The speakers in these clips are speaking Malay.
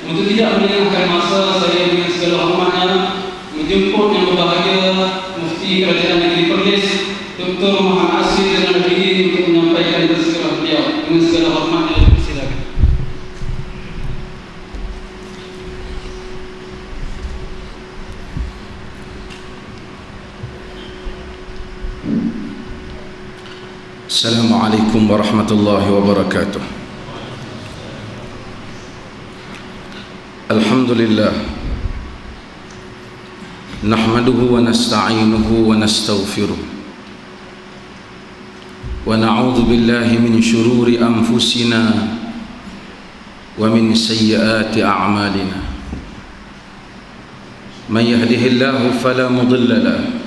Untuk tidak melengahkan masa, saya dengan segala hormatnya menjemput yang berbahagia Mufti Kerajaan Negeri Perlis Dr. Muhammad Asir Zainal Abidin untuk menyampaikan tazkirah beliau. Dengan segala hormatnya, silakan. Assalamualaikum warahmatullahi wabarakatuh. Alhamdulillah, nahmaduhu wa nasta'inuhu wa nastaghfiruh wa na'udzu billahi min shururi anfusina wa min sayyiati a'malina. Man yahdihillahu fala mudilla lahu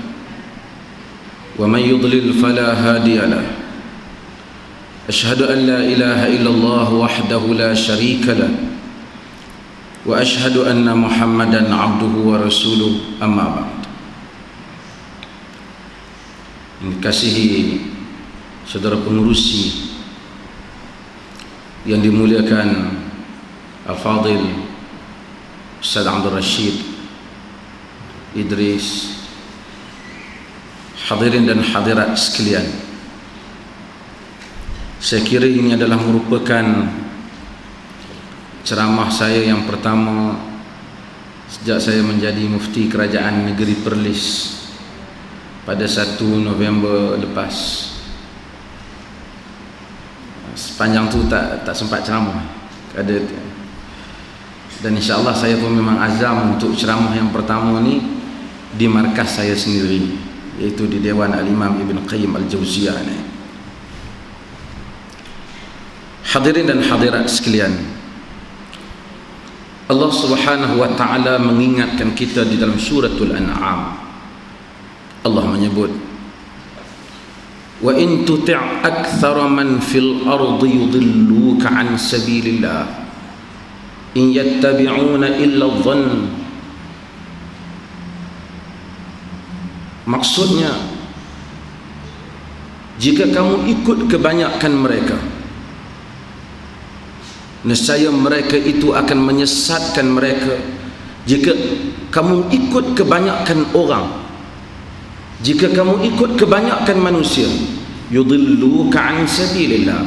wa man yudlil fala hadiya lahu. Ashhadu an la ilaha illallah wahdahu la sharika lahu wa ashhadu anna Muhammadan abduhu wa rasuluh, amma ba'd. Dikasihi saudara pengurusi yang dimuliakan Al-Fadhil Ustaz Abdul Rashid Idris, hadirin dan hadirat sekalian, saya kira ini adalah merupakan ceramah saya yang pertama sejak saya menjadi Mufti Kerajaan Negeri Perlis pada 1 November lepas. Sepanjang tu tak sempat ceramah ada, dan insyaAllah saya pun memang azam untuk ceramah yang pertama ni di markas saya sendiri, iaitu di Dewan Al-Imam Ibn Qayyim Al-Jauziyah ni. Hadirin dan hadirat sekalian, Allah Subhanahu wa ta'ala mengingatkan kita di dalam suratul An'am. Allah menyebut, wa in tuti' aktsara man fil ardi yudilluka an sabilillah in yattabi'una illa dhann. Maksudnya, jika kamu ikut kebanyakan mereka, nescaya mereka itu akan menyesatkan mereka. Jika kamu ikut kebanyakan orang, jika kamu ikut kebanyakan manusia, yudilluka an sabilillah,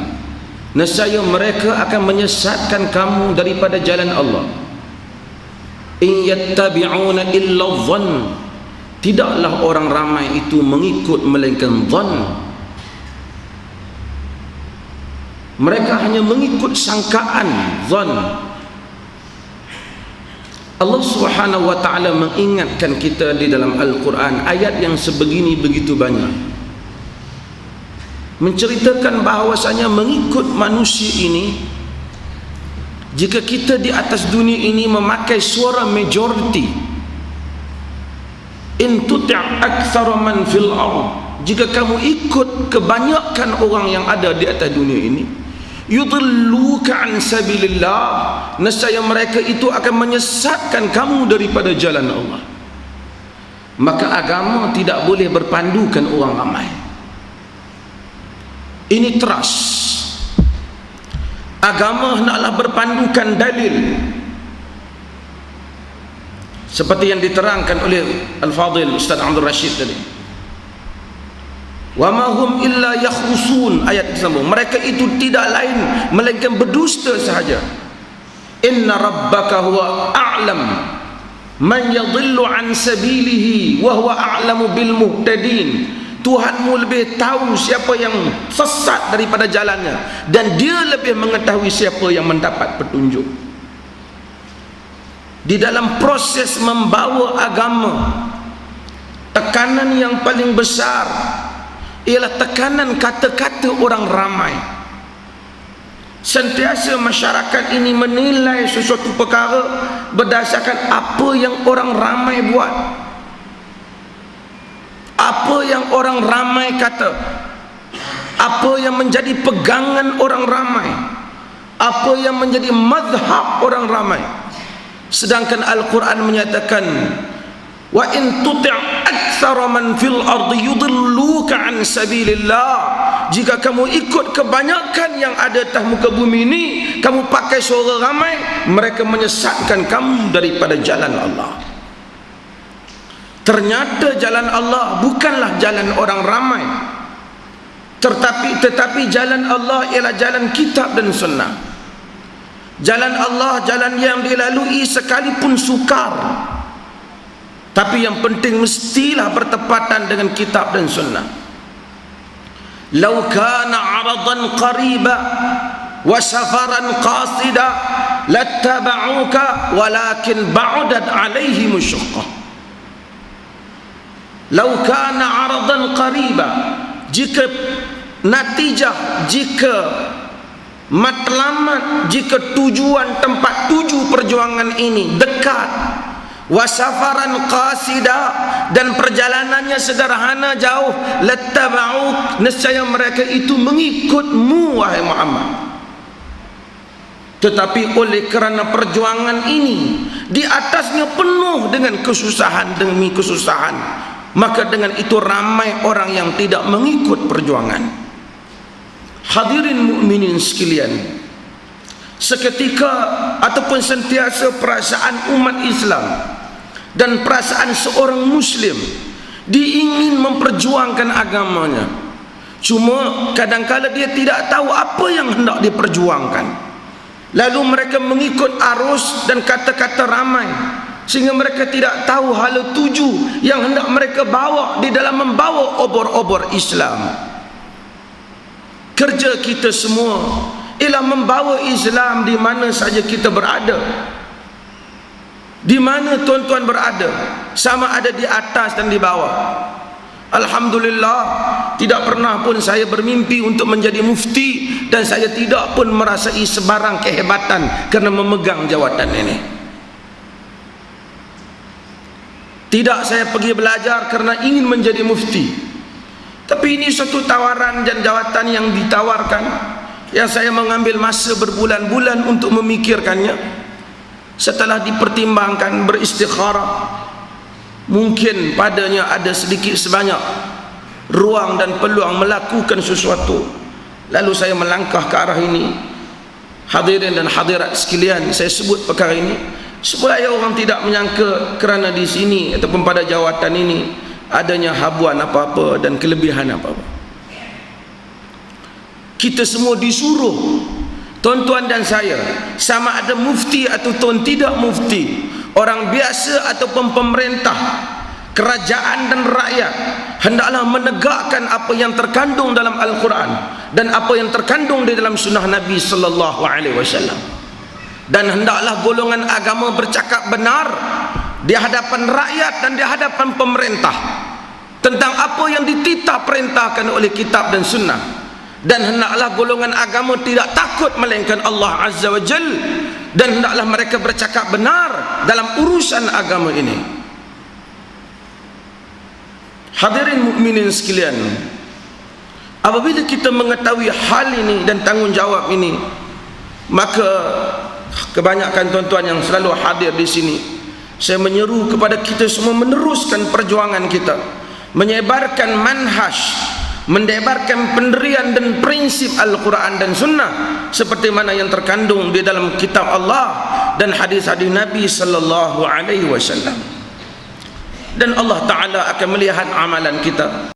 nescaya mereka akan menyesatkan kamu daripada jalan Allah. In yattabi'una illa dhann, tidaklah orang ramai itu mengikut melainkan dhann. Mereka hanya mengikut sangkaan, zon. Allah Subhanahu wa ta'ala mengingatkan kita di dalam Al-Quran ayat yang sebegini begitu banyak, menceritakan bahawasanya mengikut manusia ini, jika kita di atas dunia ini memakai suara majority, in tuti' aktsara man fil ardh, jika kamu ikut kebanyakan orang yang ada di atas dunia ini, yudilluka an sabilillah, nescaya mereka itu akan menyesatkan kamu daripada jalan Allah. Maka agama tidak boleh berpandukan orang ramai. Ini trust. Agama hendaklah berpandukan dalil, seperti yang diterangkan oleh Al-Fadhil Ustaz Abdul Rashid tadi. Wa ma hum illa yakhrusun, ayat disambung, mereka itu tidak lain melainkan berdusta sahaja. Inna rabbaka huwa a'lam man yadhillu an sabilihi wa huwa a'lamu bil muhtadin. Tuhanmu lebih tahu siapa yang sesat daripada jalannya, dan dia lebih mengetahui siapa yang mendapat petunjuk. Di dalam proses membawa agama, tekanan yang paling besar ialah tekanan kata-kata orang ramai. Sentiasa masyarakat ini menilai sesuatu perkara berdasarkan apa yang orang ramai buat, apa yang orang ramai kata, apa yang menjadi pegangan orang ramai, apa yang menjadi mazhab orang ramai. Sedangkan Al-Quran menyatakan, wa in tuti' aktsara man fil ardi yudilluka an sabilillah, jika kamu ikut kebanyakan yang ada atas muka bumi ini, kamu pakai suara ramai, mereka menyesatkan kamu daripada jalan Allah. Ternyata jalan Allah bukanlah jalan orang ramai, tetapi jalan Allah ialah jalan kitab dan sunnah. Jalan Allah, jalan yang dilalui sekalipun sukar, tapi yang penting mestilah bertepatan dengan kitab dan sunnah. Lau kana 'aradan qariba wa safaran qasida lattaba'uka walakin ba'udat 'alaihim syaqqah. Lau kana 'aradan qariba, jika natijah, jika matlamat, jika tujuan tempat tuju perjuangan ini dekat, wasafaran qasida, dan perjalanannya sederhana jauh, lattaba'uk, nescaya mereka itu mengikutmu wahai Muhammad. Tetapi oleh kerana perjuangan ini di atasnya penuh dengan kesusahan demi kesusahan, maka dengan itu ramai orang yang tidak mengikut perjuangan. Hadirin mukminin sekalian, seketika ataupun sentiasa perasaan umat Islam dan perasaan seorang Muslim diingin memperjuangkan agamanya. Cuma kadang-kadang dia tidak tahu apa yang hendak diperjuangkan, lalu mereka mengikut arus dan kata-kata ramai, sehingga mereka tidak tahu hala tuju yang hendak mereka bawa di dalam membawa obor-obor Islam. Kerja kita semua ialah membawa Islam di mana saja kita berada. Di mana tuan-tuan berada, sama ada di atas dan di bawah. Alhamdulillah, tidak pernah pun saya bermimpi untuk menjadi mufti, dan saya tidak pun merasai sebarang kehebatan kerana memegang jawatan ini. Tidak saya pergi belajar kerana ingin menjadi mufti, tapi ini satu tawaran dan jawatan yang ditawarkan, yang saya mengambil masa berbulan-bulan untuk memikirkannya. Setelah dipertimbangkan, beristikharah, mungkin padanya ada sedikit sebanyak ruang dan peluang melakukan sesuatu, lalu saya melangkah ke arah ini. Hadirin dan hadirat sekalian, saya sebut perkara ini supaya orang tidak menyangka kerana di sini ataupun pada jawatan ini adanya habuan apa-apa dan kelebihan apa-apa. Kita semua disuruh, tuan-tuan dan saya, sama ada mufti ataupun tidak mufti, orang biasa ataupun pemerintah, kerajaan dan rakyat, hendaklah menegakkan apa yang terkandung dalam Al-Quran dan apa yang terkandung di dalam sunnah Nabi sallallahu alaihi wasallam. Dan hendaklah golongan agama bercakap benar di hadapan rakyat dan di hadapan pemerintah tentang apa yang dititah perintahkan oleh kitab dan sunnah. Dan hendaklah golongan agama tidak takut melainkan Allah Azza wa Jal, dan hendaklah mereka bercakap benar dalam urusan agama ini. Hadirin mukminin sekalian, apabila kita mengetahui hal ini dan tanggungjawab ini, maka kebanyakan tuan-tuan yang selalu hadir di sini, saya menyeru kepada kita semua meneruskan perjuangan kita, menyebarkan manhaj, mendebarkan pendirian dan prinsip Al-Quran dan Sunnah seperti mana yang terkandung di dalam kitab Allah dan hadis-hadis Nabi sallallahu alaihi wasallam. Dan Allah Ta'ala akan melihat amalan kita.